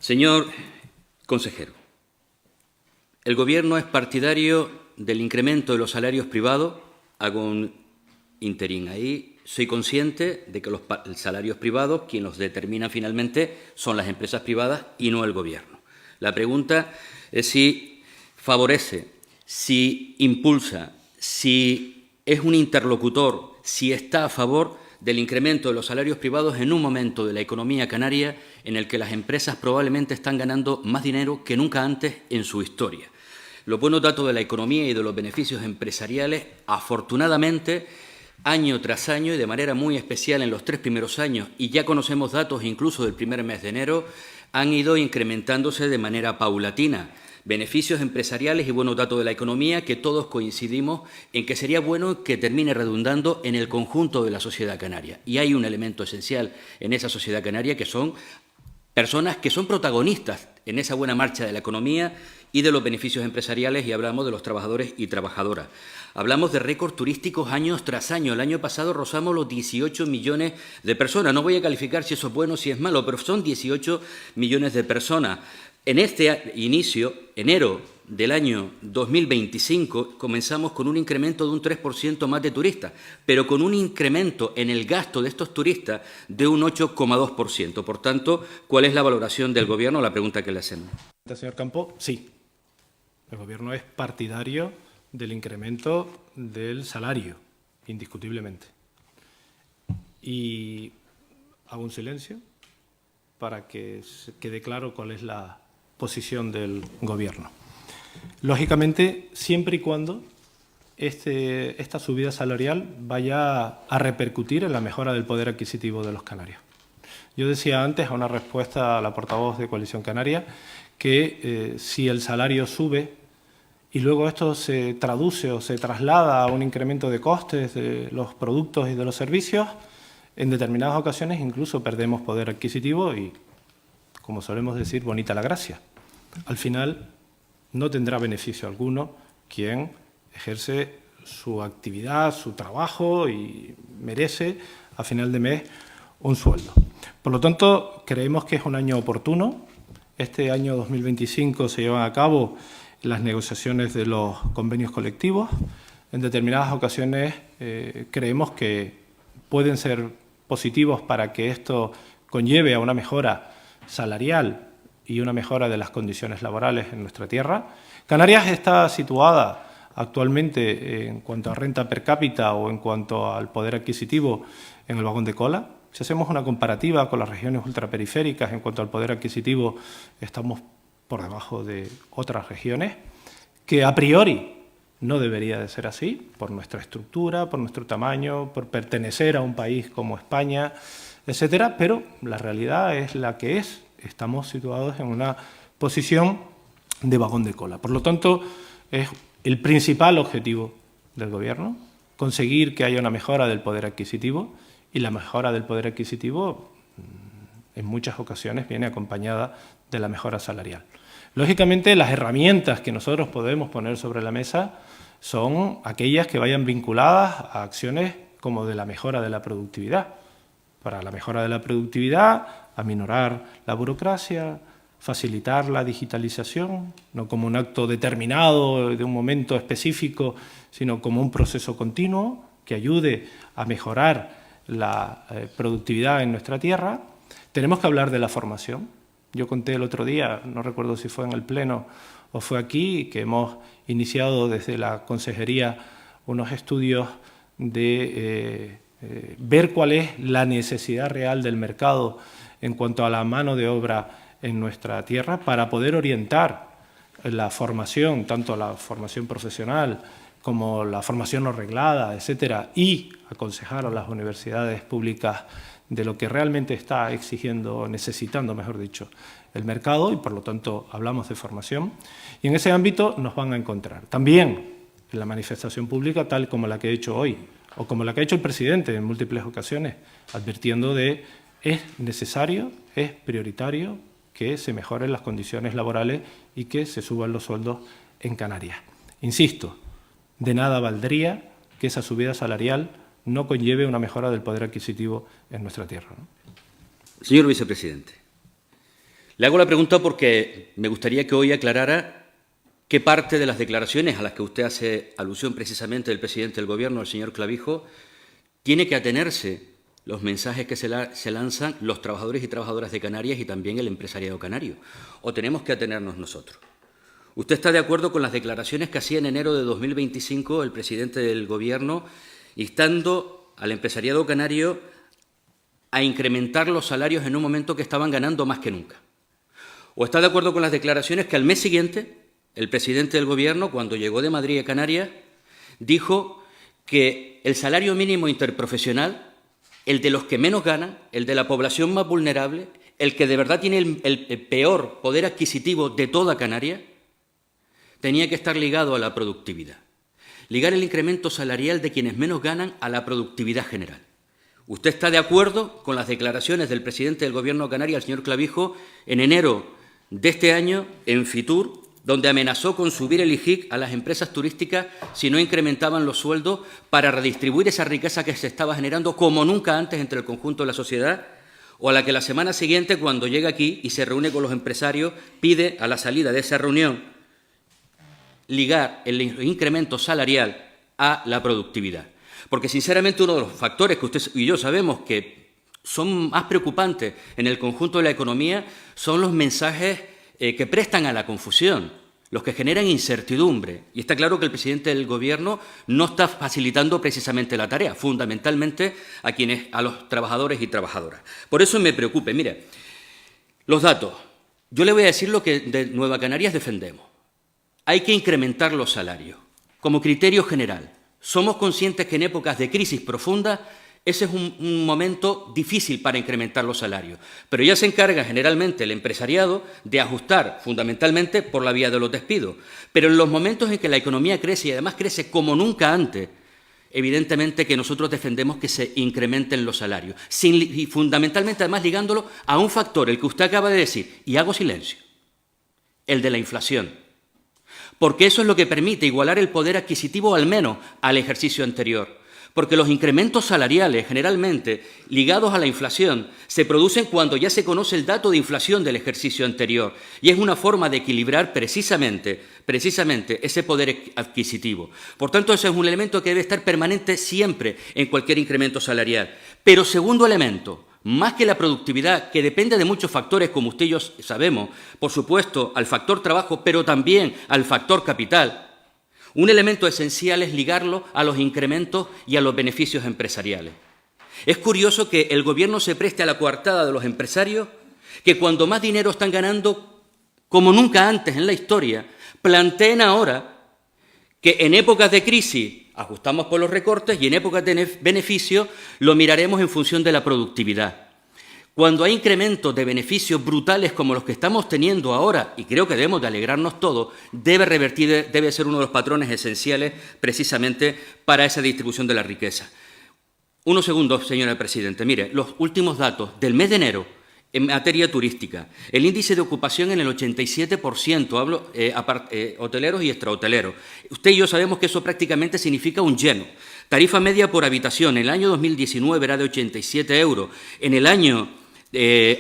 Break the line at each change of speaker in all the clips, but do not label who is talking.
Señor consejero, el Gobierno es partidario del incremento de los salarios privados. Hago un interín ahí. Soy consciente de que los salarios privados, quien los determina finalmente, son las empresas privadas y no el Gobierno. La pregunta es si favorece, si impulsa, si es un interlocutor, si está a favor del incremento de los salarios privados en un momento de la economía canaria en el que las empresas probablemente están ganando más dinero que nunca antes en su historia. Los buenos datos de la economía y de los beneficios empresariales, afortunadamente, año tras año y de manera muy especial en los 3 primeros años, y ya conocemos datos incluso del primer mes de enero, han ido incrementándose de manera paulatina. Beneficios empresariales y buenos datos de la economía que todos coincidimos en que sería bueno que termine redundando en el conjunto de la sociedad canaria. Y hay un elemento esencial en esa sociedad canaria que son personas que son protagonistas en esa buena marcha de la economía y de los beneficios empresariales, y hablamos de los trabajadores y trabajadoras. Hablamos de récords turísticos años tras año. El año pasado rozamos los 18 millones de personas. No voy a calificar si eso es bueno o si es malo, pero son 18 millones de personas. En este inicio, enero del año 2025, comenzamos con un incremento de un 3% más de turistas, pero con un incremento en el gasto de estos turistas de un 8,2%. Por tanto, ¿cuál es la valoración del Gobierno? La pregunta que le hacemos.
Señor Campo, sí. El Gobierno es partidario del incremento del salario, indiscutiblemente. Y hago un silencio para que quede claro cuál es la posición del Gobierno. Lógicamente, siempre y cuando esta subida salarial vaya a repercutir en la mejora del poder adquisitivo de los canarios. Yo decía antes, a una respuesta a la portavoz de Coalición Canaria, que si el salario sube y luego esto se traduce o se traslada a un incremento de costes de los productos y de los servicios, en determinadas ocasiones incluso perdemos poder adquisitivo y, como solemos decir, bonita la gracia. Al final no tendrá beneficio alguno quien ejerce su actividad, su trabajo y merece a final de mes un sueldo. Por lo tanto, creemos que es un año oportuno. Este año 2025 se llevan a cabo las negociaciones de los convenios colectivos. En determinadas ocasiones creemos que pueden ser positivos para que esto conlleve a una mejora salarial y una mejora de las condiciones laborales en nuestra tierra. Canarias está situada actualmente en cuanto a renta per cápita o en cuanto al poder adquisitivo en el vagón de cola. Si hacemos una comparativa con las regiones ultraperiféricas en cuanto al poder adquisitivo, estamos por debajo de otras regiones, que a priori no debería de ser así, por nuestra estructura, por nuestro tamaño, por pertenecer a un país como España, etcétera, pero la realidad es la que es. Estamos situados en una posición de vagón de cola. Por lo tanto, es el principal objetivo del Gobierno conseguir que haya una mejora del poder adquisitivo, y la mejora del poder adquisitivo en muchas ocasiones viene acompañada de la mejora salarial. Lógicamente, las herramientas que nosotros podemos poner sobre la mesa son aquellas que vayan vinculadas a acciones como de la mejora de la productividad. Para la mejora de la productividad, aminorar la burocracia, facilitar la digitalización, no como un acto determinado de un momento específico, sino como un proceso continuo que ayude a mejorar la productividad en nuestra tierra. Tenemos que hablar de la formación. Yo conté el otro día, no recuerdo si fue en el Pleno o fue aquí, que hemos iniciado desde la Consejería unos estudios de ver cuál es la necesidad real del mercado en cuanto a la mano de obra en nuestra tierra para poder orientar la formación, tanto la formación profesional como la formación no reglada, etcétera, y aconsejar a las universidades públicas de lo que realmente está exigiendo, necesitando, mejor dicho, el mercado, y por lo tanto hablamos de formación. Y en ese ámbito nos van a encontrar. También en la manifestación pública, tal como la que he hecho hoy, o como la que ha hecho el presidente en múltiples ocasiones, advirtiendo de es necesario, es prioritario que se mejoren las condiciones laborales y que se suban los sueldos en Canarias. Insisto, de nada valdría que esa subida salarial no conlleve una mejora del poder adquisitivo en nuestra tierra, ¿no?
Señor vicepresidente, Le hago la pregunta porque me gustaría que hoy aclarara qué parte de las declaraciones a las que usted hace alusión precisamente del presidente del Gobierno, el señor Clavijo, tiene que atenerse los mensajes que se lanzan los trabajadores y trabajadoras de Canarias y también el empresariado canario, o tenemos que atenernos nosotros. ¿Usted está de acuerdo con las declaraciones que hacía en enero de 2025 el presidente del Gobierno instando al empresariado canario a incrementar los salarios en un momento que estaban ganando más que nunca? ¿O está de acuerdo con las declaraciones que al mes siguiente el presidente del Gobierno, cuando llegó de Madrid a Canarias, dijo que el salario mínimo interprofesional, el de los que menos ganan, el de la población más vulnerable, el que de verdad tiene el peor poder adquisitivo de toda Canarias, tenía que estar ligado a la productividad? Ligar el incremento salarial de quienes menos ganan a la productividad general. ¿Usted está de acuerdo con las declaraciones del presidente del Gobierno de Canarias, el señor Clavijo, en enero de este año en Fitur, donde amenazó con subir el IGIC a las empresas turísticas si no incrementaban los sueldos para redistribuir esa riqueza que se estaba generando como nunca antes entre el conjunto de la sociedad? O a la que la semana siguiente, cuando llega aquí y se reúne con los empresarios, pide a la salida de esa reunión ligar el incremento salarial a la productividad. Porque, sinceramente, uno de los factores que usted y yo sabemos que son más preocupantes en el conjunto de la economía son los mensajes que prestan a la confusión, los que generan incertidumbre. Y está claro que el presidente del Gobierno no está facilitando precisamente la tarea, fundamentalmente a los trabajadores y trabajadoras. Por eso me preocupa. Mire, los datos. Yo le voy a decir lo que de Nueva Canarias defendemos. Hay que incrementar los salarios como criterio general. Somos conscientes que en épocas de crisis profunda ese es un momento difícil para incrementar los salarios, pero ya se encarga generalmente el empresariado de ajustar fundamentalmente por la vía de los despidos. Pero en los momentos en que la economía crece y además crece como nunca antes, evidentemente que nosotros defendemos que se incrementen los salarios, y fundamentalmente además ligándolo a un factor, el que usted acaba de decir, y hago silencio, el de la inflación. Porque eso es lo que permite igualar el poder adquisitivo al menos al ejercicio anterior. Porque los incrementos salariales, generalmente ligados a la inflación, se producen cuando ya se conoce el dato de inflación del ejercicio anterior. Y es una forma de equilibrar precisamente ese poder adquisitivo. Por tanto, ese es un elemento que debe estar permanente siempre en cualquier incremento salarial. Pero segundo elemento, más que la productividad, que depende de muchos factores, como usted y yo sabemos, por supuesto, al factor trabajo, pero también al factor capital, un elemento esencial es ligarlo a los incrementos y a los beneficios empresariales. Es curioso que el Gobierno se preste a la coartada de los empresarios, que cuando más dinero están ganando, como nunca antes en la historia, planteen ahora que en épocas de crisis ajustamos por los recortes y en épocas de beneficio lo miraremos en función de la productividad. Cuando hay incrementos de beneficios brutales como los que estamos teniendo ahora, y creo que debemos de alegrarnos todos, debe ser uno de los patrones esenciales precisamente para esa distribución de la riqueza. Unos segundos, señora Presidenta. Mire, los últimos datos del mes de enero en materia turística. El índice de ocupación en el 87%, hablo hoteleros y extrahoteleros. Usted y yo sabemos que eso prácticamente significa un lleno. Tarifa media por habitación, en el año 2019 era de 87 euros. En el año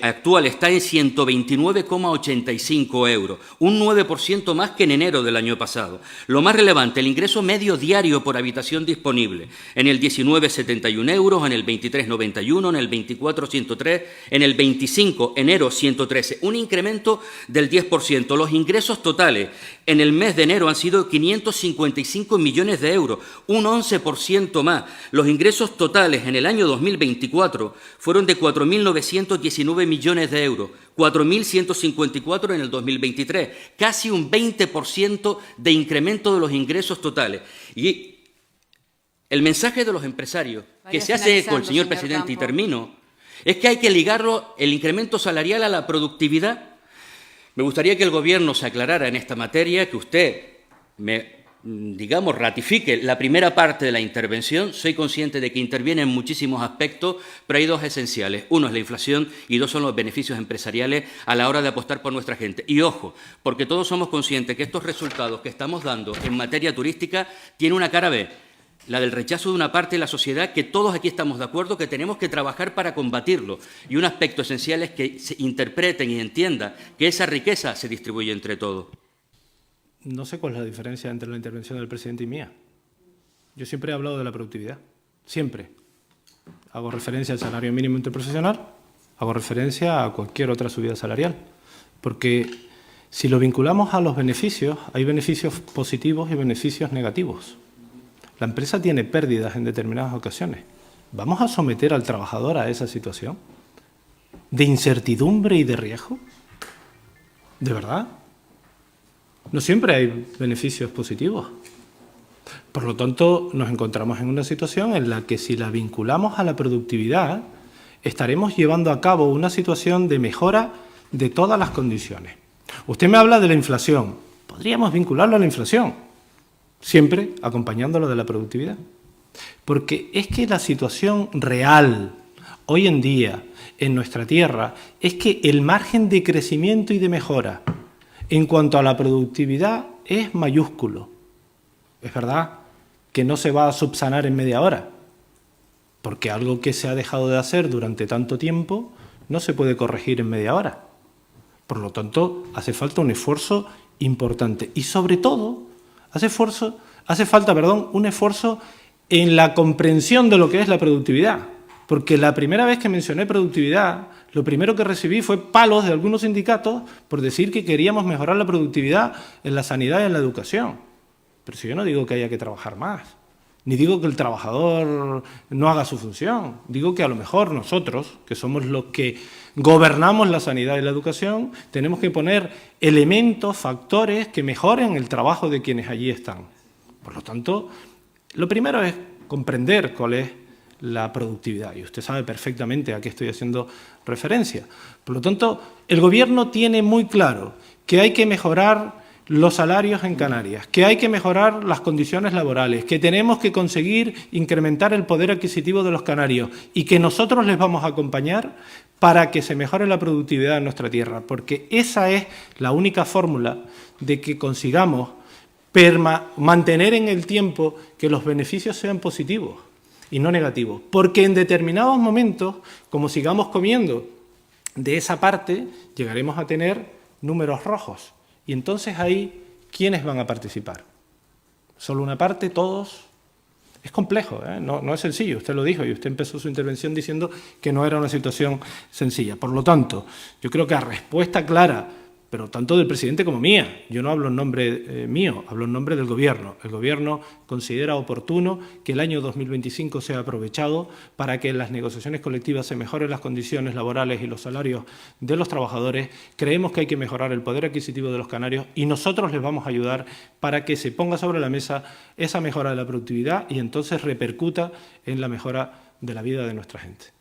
actual está en 129,85 euros, un 9% más que en enero del año pasado. Lo más relevante, el ingreso medio diario por habitación disponible, en el 19, 71 euros, en el 23, 91, en el 24, 103, en el 25, enero, 113, un incremento del 10%. Los ingresos totales en el mes de enero han sido 555 millones de euros, un 11% más. Los ingresos totales en el año 2024 fueron de 4.919 millones de euros, 4.154 en el 2023, casi un 20% de incremento de los ingresos totales. Y el mensaje de los empresarios, que se hace eco el señor presidente, y termino, es que hay que ligarlo, el incremento salarial, a la productividad. Me gustaría que el Gobierno se aclarara en esta materia, que usted ratifique la primera parte de la intervención. Soy consciente de que interviene en muchísimos aspectos, pero hay dos esenciales. Uno es la inflación y dos son los beneficios empresariales a la hora de apostar por nuestra gente. Y ojo, porque todos somos conscientes que estos resultados que estamos dando en materia turística tienen una cara B. la del rechazo de una parte de la sociedad que todos aquí estamos de acuerdo que tenemos que trabajar para combatirlo. Y un aspecto esencial es que se interpreten y entiendan que esa riqueza se distribuye entre todos.
No sé cuál es la diferencia entre la intervención del presidente y mía. Yo siempre he hablado de la productividad, siempre. Hago referencia al salario mínimo interprofesional, hago referencia a cualquier otra subida salarial, porque si lo vinculamos a los beneficios, hay beneficios positivos y beneficios negativos. La empresa tiene pérdidas en determinadas ocasiones. ¿Vamos a someter al trabajador a esa situación de incertidumbre y de riesgo? ¿De verdad? No siempre hay beneficios positivos. Por lo tanto, nos encontramos en una situación en la que si la vinculamos a la productividad, estaremos llevando a cabo una situación de mejora de todas las condiciones. Usted me habla de la inflación. Podríamos vincularlo a la inflación, siempre acompañándolo de la productividad. Porque es que la situación real, hoy en día, en nuestra tierra, es que el margen de crecimiento y de mejora en cuanto a la productividad es mayúsculo. Es verdad que no se va a subsanar en media hora, porque algo que se ha dejado de hacer durante tanto tiempo no se puede corregir en media hora. Por lo tanto, hace falta un esfuerzo importante y, sobre todo, hace falta un esfuerzo en la comprensión de lo que es la productividad. Porque la primera vez que mencioné productividad, lo primero que recibí fue palos de algunos sindicatos por decir que queríamos mejorar la productividad en la sanidad y en la educación. Pero si yo no digo que haya que trabajar más, ni digo que el trabajador no haga su función, digo que a lo mejor nosotros, que somos los que gobernamos la sanidad y la educación, tenemos que poner elementos, factores que mejoren el trabajo de quienes allí están. Por lo tanto, lo primero es comprender cuál es la productividad, y usted sabe perfectamente a qué estoy haciendo referencia. Por lo tanto, el Gobierno tiene muy claro que hay que mejorar los salarios en Canarias, que hay que mejorar las condiciones laborales, que tenemos que conseguir incrementar el poder adquisitivo de los canarios y que nosotros les vamos a acompañar para que se mejore la productividad en nuestra tierra, porque esa es la única fórmula de que consigamos mantener en el tiempo que los beneficios sean positivos y no negativos, porque en determinados momentos, como sigamos comiendo de esa parte, llegaremos a tener números rojos. Y entonces ahí, ¿quiénes van a participar? ¿Solo una parte? ¿Todos? Es complejo, ¿eh? No es sencillo, usted lo dijo, y usted empezó su intervención diciendo que no era una situación sencilla. Por lo tanto, yo creo que a respuesta clara, pero tanto del presidente como mía, yo no hablo en nombre mío, hablo en nombre del Gobierno. El Gobierno considera oportuno que el año 2025 sea aprovechado para que en las negociaciones colectivas se mejoren las condiciones laborales y los salarios de los trabajadores. Creemos que hay que mejorar el poder adquisitivo de los canarios y nosotros les vamos a ayudar para que se ponga sobre la mesa esa mejora de la productividad y entonces repercuta en la mejora de la vida de nuestra gente.